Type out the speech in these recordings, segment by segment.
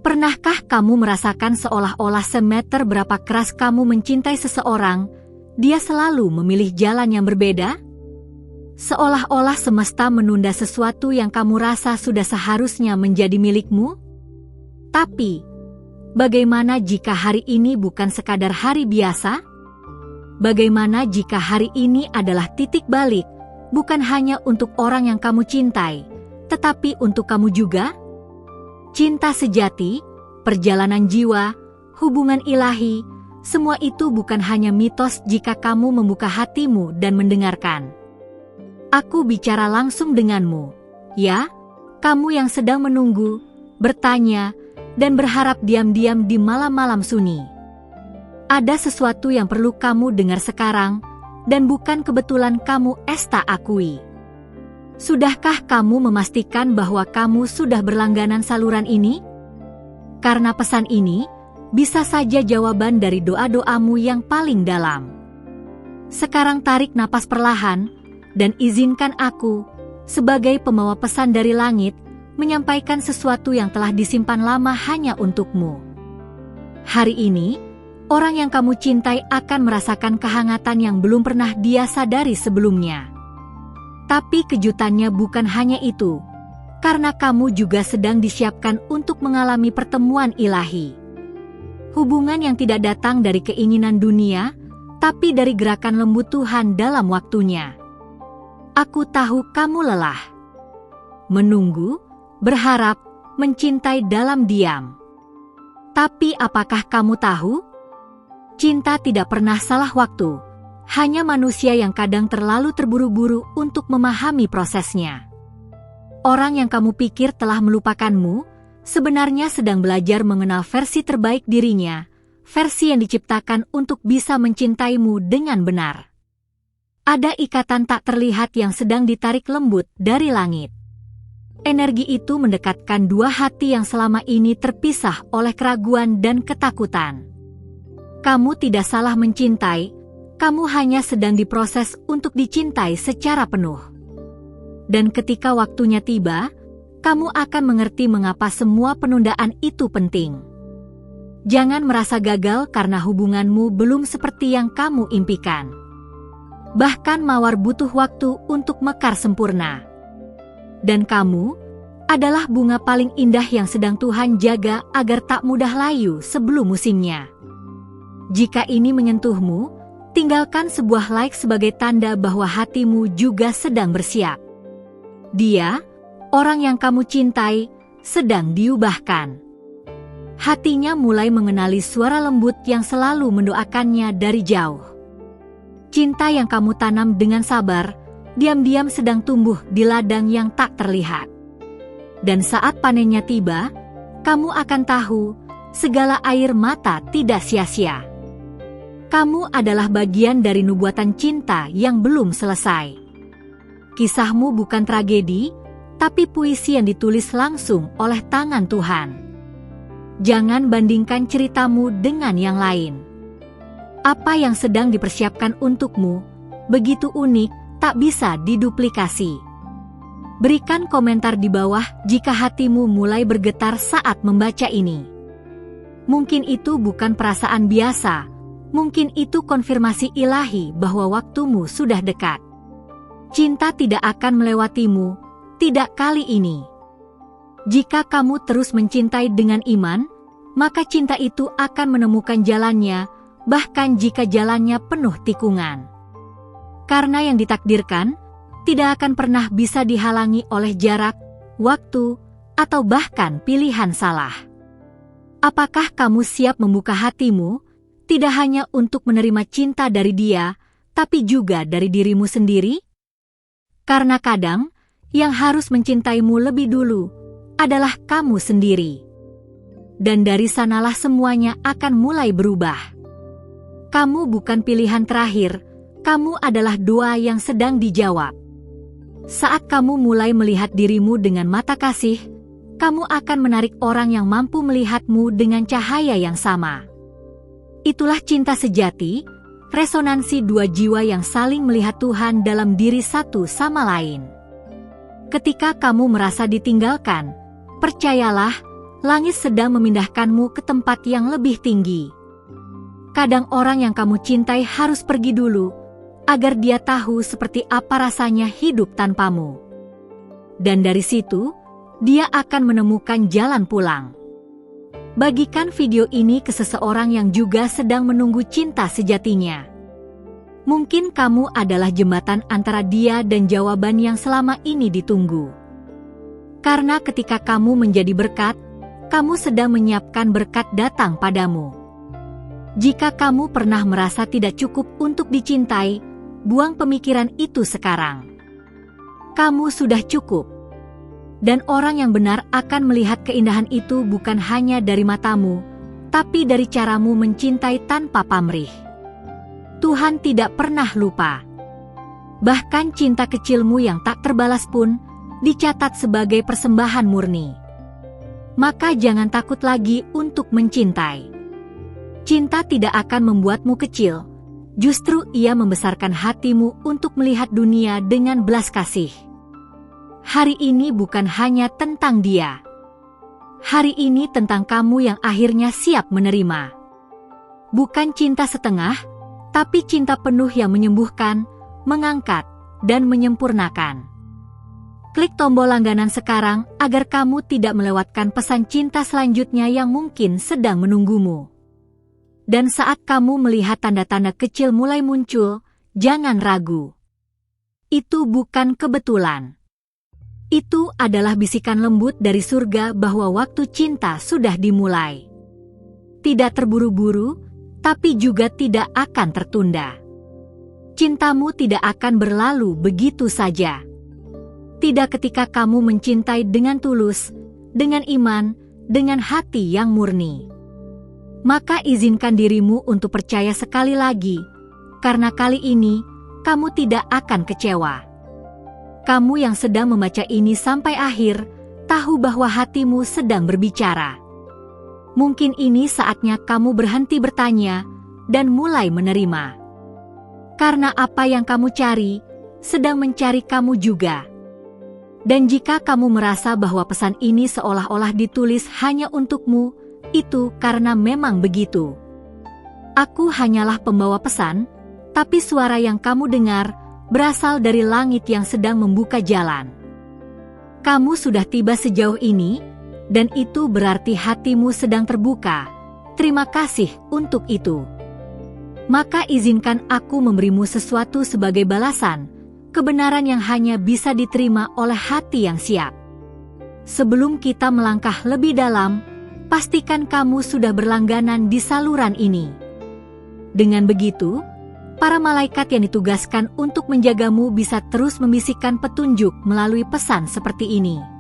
Pernahkah kamu merasakan seolah-olah semeter berapa keras kamu mencintai seseorang, dia selalu memilih jalan yang berbeda? Seolah-olah semesta menunda sesuatu yang kamu rasa sudah seharusnya menjadi milikmu? Tapi, bagaimana jika hari ini bukan sekadar hari biasa? Bagaimana jika hari ini adalah titik balik, bukan hanya untuk orang yang kamu cintai, tetapi untuk kamu juga? Cinta sejati, perjalanan jiwa, hubungan ilahi, semua itu bukan hanya mitos jika kamu membuka hatimu dan mendengarkan. Aku bicara langsung denganmu, ya, kamu yang sedang menunggu, bertanya, dan berharap diam-diam di malam-malam sunyi. Ada sesuatu yang perlu kamu dengar sekarang, dan bukan kebetulan kamu tak akui. Sudahkah kamu memastikan bahwa kamu sudah berlangganan saluran ini? Karena pesan ini bisa saja jawaban dari doa-doamu yang paling dalam. Sekarang tarik napas perlahan, dan izinkan aku, sebagai pembawa pesan dari langit, menyampaikan sesuatu yang telah disimpan lama hanya untukmu. Hari ini, orang yang kamu cintai akan merasakan kehangatan yang belum pernah dia sadari sebelumnya. Tapi kejutannya bukan hanya itu, karena kamu juga sedang disiapkan untuk mengalami pertemuan ilahi. Hubungan yang tidak datang dari keinginan dunia, tapi dari gerakan lembut Tuhan dalam waktunya. Aku tahu kamu lelah. Menunggu, berharap, mencintai dalam diam. Tapi apakah kamu tahu? Cinta tidak pernah salah waktu. Hanya manusia yang kadang terlalu terburu-buru untuk memahami prosesnya. Orang yang kamu pikir telah melupakanmu, sebenarnya sedang belajar mengenal versi terbaik dirinya, versi yang diciptakan untuk bisa mencintaimu dengan benar. Ada ikatan tak terlihat yang sedang ditarik lembut dari langit. Energi itu mendekatkan dua hati yang selama ini terpisah oleh keraguan dan ketakutan. Kamu tidak salah mencintai, kamu hanya sedang diproses untuk dicintai secara penuh. Dan ketika waktunya tiba, kamu akan mengerti mengapa semua penundaan itu penting. Jangan merasa gagal karena hubunganmu belum seperti yang kamu impikan. Bahkan mawar butuh waktu untuk mekar sempurna. Dan kamu adalah bunga paling indah yang sedang Tuhan jaga agar tak mudah layu sebelum musimnya. Jika ini menyentuhmu, tinggalkan sebuah like sebagai tanda bahwa hatimu juga sedang bersiap. Dia, orang yang kamu cintai, sedang diubahkan. Hatinya mulai mengenali suara lembut yang selalu mendoakannya dari jauh. Cinta yang kamu tanam dengan sabar, diam-diam sedang tumbuh di ladang yang tak terlihat. Dan saat panennya tiba, kamu akan tahu, segala air mata tidak sia-sia. Kamu adalah bagian dari nubuatan cinta yang belum selesai. Kisahmu bukan tragedi, tapi puisi yang ditulis langsung oleh tangan Tuhan. Jangan bandingkan ceritamu dengan yang lain. Apa yang sedang dipersiapkan untukmu, begitu unik, tak bisa diduplikasi. Berikan komentar di bawah jika hatimu mulai bergetar saat membaca ini. Mungkin itu bukan perasaan biasa, mungkin itu konfirmasi ilahi bahwa waktumu sudah dekat. Cinta tidak akan melewatimu, tidak kali ini. Jika kamu terus mencintai dengan iman, maka cinta itu akan menemukan jalannya, bahkan jika jalannya penuh tikungan. Karena yang ditakdirkan, tidak akan pernah bisa dihalangi oleh jarak, waktu, atau bahkan pilihan salah. Apakah kamu siap membuka hatimu, tidak hanya untuk menerima cinta dari dia, tapi juga dari dirimu sendiri? Karena kadang, yang harus mencintaimu lebih dulu, adalah kamu sendiri. Dan dari sanalah semuanya akan mulai berubah. Kamu bukan pilihan terakhir, kamu adalah doa yang sedang dijawab. Saat kamu mulai melihat dirimu dengan mata kasih, kamu akan menarik orang yang mampu melihatmu dengan cahaya yang sama. Itulah cinta sejati, resonansi dua jiwa yang saling melihat Tuhan dalam diri satu sama lain. Ketika kamu merasa ditinggalkan, percayalah, langit sedang memindahkanmu ke tempat yang lebih tinggi. Kadang orang yang kamu cintai harus pergi dulu, agar dia tahu seperti apa rasanya hidup tanpamu. Dan dari situ, dia akan menemukan jalan pulang. Bagikan video ini ke seseorang yang juga sedang menunggu cinta sejatinya. Mungkin kamu adalah jembatan antara dia dan jawaban yang selama ini ditunggu. Karena ketika kamu menjadi berkat, kamu sedang menyiapkan berkat datang padamu. Jika kamu pernah merasa tidak cukup untuk dicintai, buang pemikiran itu sekarang. Kamu sudah cukup. Dan orang yang benar akan melihat keindahan itu bukan hanya dari matamu, tapi dari caramu mencintai tanpa pamrih. Tuhan tidak pernah lupa. Bahkan cinta kecilmu yang tak terbalas pun dicatat sebagai persembahan murni. Maka jangan takut lagi untuk mencintai. Cinta tidak akan membuatmu kecil, justru ia membesarkan hatimu untuk melihat dunia dengan belas kasih. Hari ini bukan hanya tentang dia. Hari ini tentang kamu yang akhirnya siap menerima. Bukan cinta setengah, tapi cinta penuh yang menyembuhkan, mengangkat, dan menyempurnakan. Klik tombol langganan sekarang agar kamu tidak melewatkan pesan cinta selanjutnya yang mungkin sedang menunggumu. Dan saat kamu melihat tanda-tanda kecil mulai muncul, jangan ragu. Itu bukan kebetulan. Itu adalah bisikan lembut dari surga bahwa waktu cinta sudah dimulai. Tidak terburu-buru, tapi juga tidak akan tertunda. Cintamu tidak akan berlalu begitu saja. Tidak ketika kamu mencintai dengan tulus, dengan iman, dengan hati yang murni. Maka izinkan dirimu untuk percaya sekali lagi, karena kali ini kamu tidak akan kecewa. Kamu yang sedang membaca ini sampai akhir, tahu bahwa hatimu sedang berbicara. Mungkin ini saatnya kamu berhenti bertanya dan mulai menerima. Karena apa yang kamu cari, sedang mencari kamu juga. Dan jika kamu merasa bahwa pesan ini seolah-olah ditulis hanya untukmu, itu karena memang begitu. Aku hanyalah pembawa pesan, tapi suara yang kamu dengar berasal dari langit yang sedang membuka jalan. Kamu sudah tiba sejauh ini, dan itu berarti hatimu sedang terbuka. Terima kasih untuk itu. Maka izinkan aku memberimu sesuatu sebagai balasan, kebenaran yang hanya bisa diterima oleh hati yang siap. Sebelum kita melangkah lebih dalam, pastikan kamu sudah berlangganan di saluran ini. Dengan begitu, para malaikat yang ditugaskan untuk menjagamu bisa terus membisikkan petunjuk melalui pesan seperti ini.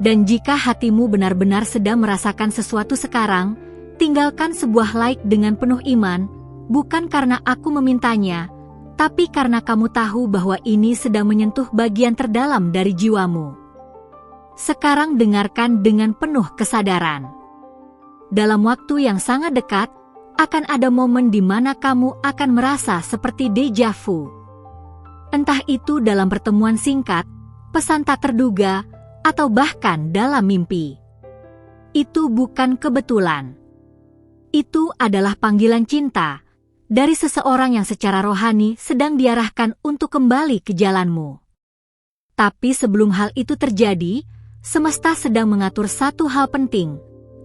Dan jika hatimu benar-benar sedang merasakan sesuatu sekarang, tinggalkan sebuah like dengan penuh iman, bukan karena aku memintanya, tapi karena kamu tahu bahwa ini sedang menyentuh bagian terdalam dari jiwamu. Sekarang dengarkan dengan penuh kesadaran. Dalam waktu yang sangat dekat, akan ada momen di mana kamu akan merasa seperti deja vu. Entah itu dalam pertemuan singkat, pesan tak terduga, atau bahkan dalam mimpi. Itu bukan kebetulan. Itu adalah panggilan cinta dari seseorang yang secara rohani sedang diarahkan untuk kembali ke jalanmu. Tapi sebelum hal itu terjadi, semesta sedang mengatur satu hal penting.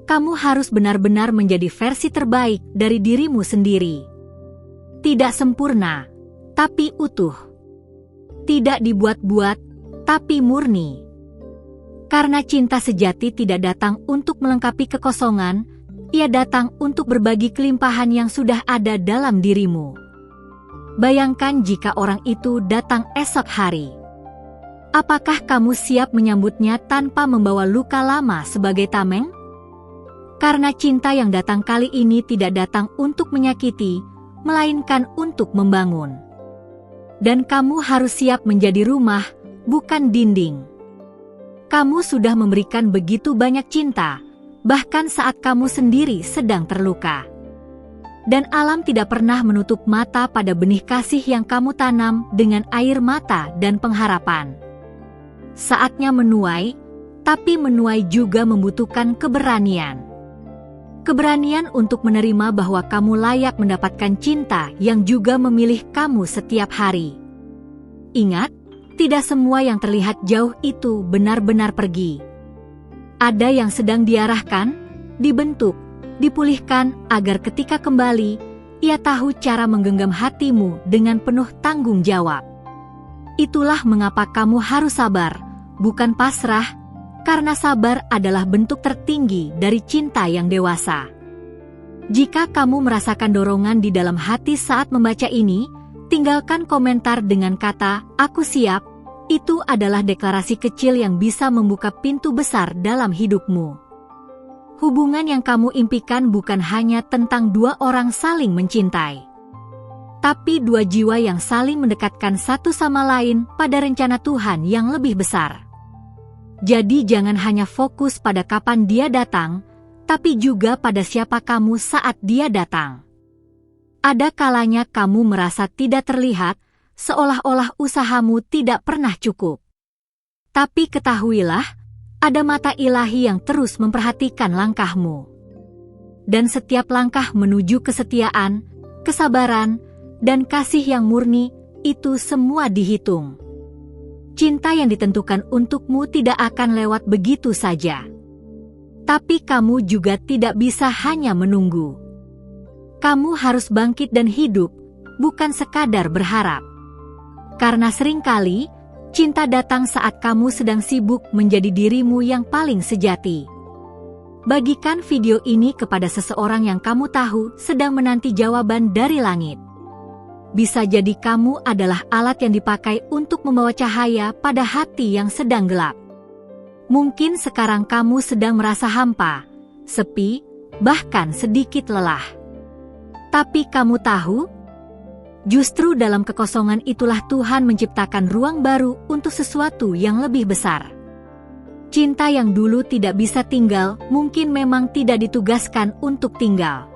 Kamu harus benar-benar menjadi versi terbaik dari dirimu sendiri. Tidak sempurna, tapi utuh. Tidak dibuat-buat, tapi murni. Karena cinta sejati tidak datang untuk melengkapi kekosongan, ia datang untuk berbagi kelimpahan yang sudah ada dalam dirimu. Bayangkan jika orang itu datang esok hari. Apakah kamu siap menyambutnya tanpa membawa luka lama sebagai tameng? Karena cinta yang datang kali ini tidak datang untuk menyakiti, melainkan untuk membangun. Dan kamu harus siap menjadi rumah, bukan dinding. Kamu sudah memberikan begitu banyak cinta, bahkan saat kamu sendiri sedang terluka. Dan alam tidak pernah menutup mata pada benih kasih yang kamu tanam dengan air mata dan pengharapan. Saatnya menuai, tapi menuai juga membutuhkan keberanian. Keberanian untuk menerima bahwa kamu layak mendapatkan cinta yang juga memilih kamu setiap hari. Ingat, tidak semua yang terlihat jauh itu benar-benar pergi. Ada yang sedang diarahkan, dibentuk, dipulihkan agar ketika kembali, ia tahu cara menggenggam hatimu dengan penuh tanggung jawab. Itulah mengapa kamu harus sabar, bukan pasrah, karena sabar adalah bentuk tertinggi dari cinta yang dewasa. Jika kamu merasakan dorongan di dalam hati saat membaca ini, tinggalkan komentar dengan kata, "Aku siap." Itu adalah deklarasi kecil yang bisa membuka pintu besar dalam hidupmu. Hubungan yang kamu impikan bukan hanya tentang dua orang saling mencintai, tapi dua jiwa yang saling mendekatkan satu sama lain pada rencana Tuhan yang lebih besar. Jadi jangan hanya fokus pada kapan dia datang, tapi juga pada siapa kamu saat dia datang. Ada kalanya kamu merasa tidak terlihat, seolah-olah usahamu tidak pernah cukup. Tapi ketahuilah, ada mata ilahi yang terus memperhatikan langkahmu. Dan setiap langkah menuju kesetiaan, kesabaran, dan kasih yang murni, itu semua dihitung. Cinta yang ditentukan untukmu tidak akan lewat begitu saja. Tapi kamu juga tidak bisa hanya menunggu. Kamu harus bangkit dan hidup, bukan sekadar berharap. Karena seringkali, cinta datang saat kamu sedang sibuk menjadi dirimu yang paling sejati. Bagikan video ini kepada seseorang yang kamu tahu sedang menanti jawaban dari langit. Bisa jadi kamu adalah alat yang dipakai untuk membawa cahaya pada hati yang sedang gelap. Mungkin sekarang kamu sedang merasa hampa, sepi, bahkan sedikit lelah. Tapi kamu tahu, justru dalam kekosongan itulah Tuhan menciptakan ruang baru untuk sesuatu yang lebih besar. Cinta yang dulu tidak bisa tinggal mungkin memang tidak ditugaskan untuk tinggal.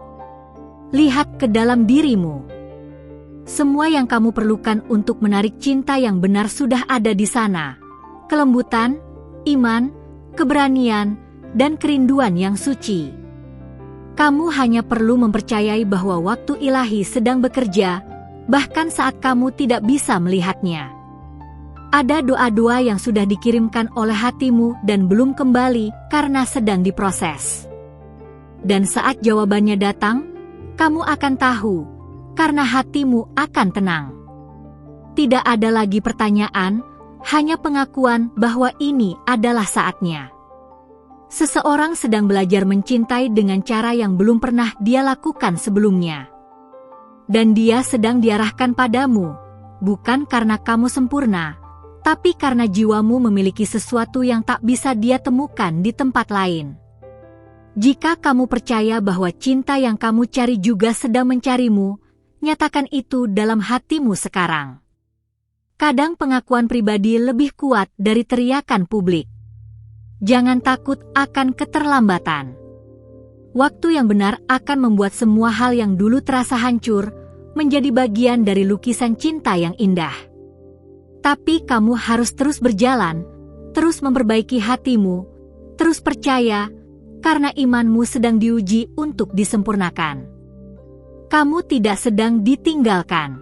Lihat ke dalam dirimu. Semua yang kamu perlukan untuk menarik cinta yang benar sudah ada di sana. Kelembutan, iman, keberanian, dan kerinduan yang suci. Kamu hanya perlu mempercayai bahwa waktu ilahi sedang bekerja, bahkan saat kamu tidak bisa melihatnya. Ada doa-doa yang sudah dikirimkan oleh hatimu dan belum kembali karena sedang diproses. Dan saat jawabannya datang, kamu akan tahu, karena hatimu akan tenang. Tidak ada lagi pertanyaan, hanya pengakuan bahwa ini adalah saatnya. Seseorang sedang belajar mencintai dengan cara yang belum pernah dia lakukan sebelumnya. Dan dia sedang diarahkan padamu, bukan karena kamu sempurna, tapi karena jiwamu memiliki sesuatu yang tak bisa dia temukan di tempat lain. Jika kamu percaya bahwa cinta yang kamu cari juga sedang mencarimu, nyatakan itu dalam hatimu sekarang. Kadang pengakuan pribadi lebih kuat dari teriakan publik. Jangan takut akan keterlambatan. Waktu yang benar akan membuat semua hal yang dulu terasa hancur menjadi bagian dari lukisan cinta yang indah. Tapi kamu harus terus berjalan, terus memperbaiki hatimu, terus percaya, karena imanmu sedang diuji untuk disempurnakan. Kamu tidak sedang ditinggalkan.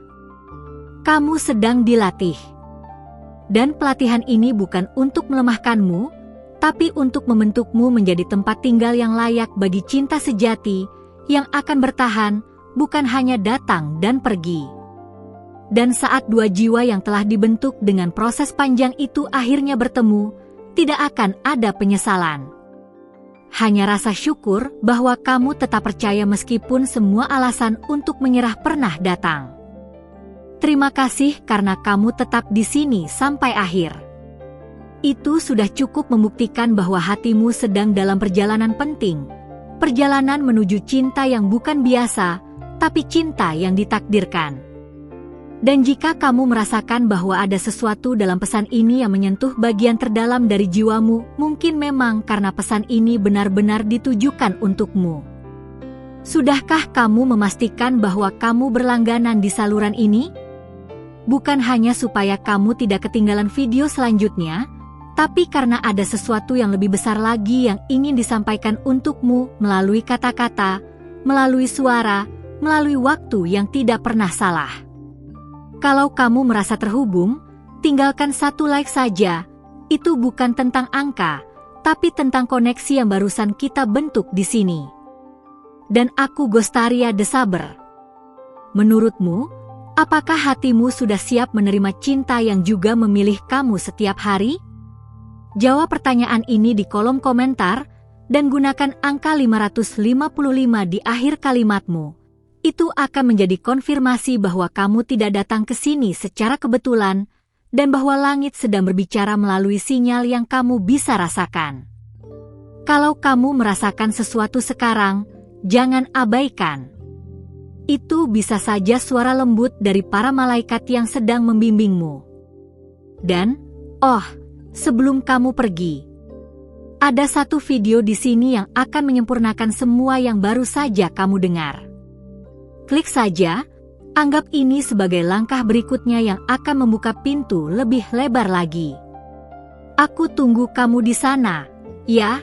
Kamu sedang dilatih. Dan pelatihan ini bukan untuk melemahkanmu, tapi untuk membentukmu menjadi tempat tinggal yang layak bagi cinta sejati, yang akan bertahan, bukan hanya datang dan pergi. Dan saat dua jiwa yang telah dibentuk dengan proses panjang itu akhirnya bertemu, tidak akan ada penyesalan. Hanya rasa syukur bahwa kamu tetap percaya meskipun semua alasan untuk menyerah pernah datang. Terima kasih karena kamu tetap di sini sampai akhir. Itu sudah cukup membuktikan bahwa hatimu sedang dalam perjalanan penting. Perjalanan menuju cinta yang bukan biasa, tapi cinta yang ditakdirkan. Dan jika kamu merasakan bahwa ada sesuatu dalam pesan ini yang menyentuh bagian terdalam dari jiwamu, mungkin memang karena pesan ini benar-benar ditujukan untukmu. Sudahkah kamu memastikan bahwa kamu berlangganan di saluran ini? Bukan hanya supaya kamu tidak ketinggalan video selanjutnya, tapi karena ada sesuatu yang lebih besar lagi yang ingin disampaikan untukmu melalui kata-kata, melalui suara, melalui waktu yang tidak pernah salah. Kalau kamu merasa terhubung, tinggalkan 1 like saja. Itu bukan tentang angka, tapi tentang koneksi yang barusan kita bentuk di sini. Dan aku Ghostaria The Saber. Menurutmu, apakah hatimu sudah siap menerima cinta yang juga memilih kamu setiap hari? Jawab pertanyaan ini di kolom komentar dan gunakan angka 555 di akhir kalimatmu. Itu akan menjadi konfirmasi bahwa kamu tidak datang ke sini secara kebetulan dan bahwa langit sedang berbicara melalui sinyal yang kamu bisa rasakan. Kalau kamu merasakan sesuatu sekarang, jangan abaikan. Itu bisa saja suara lembut dari para malaikat yang sedang membimbingmu. Dan, sebelum kamu pergi, ada satu video di sini yang akan menyempurnakan semua yang baru saja kamu dengar. Klik saja, anggap ini sebagai langkah berikutnya yang akan membuka pintu lebih lebar lagi. Aku tunggu kamu di sana, ya.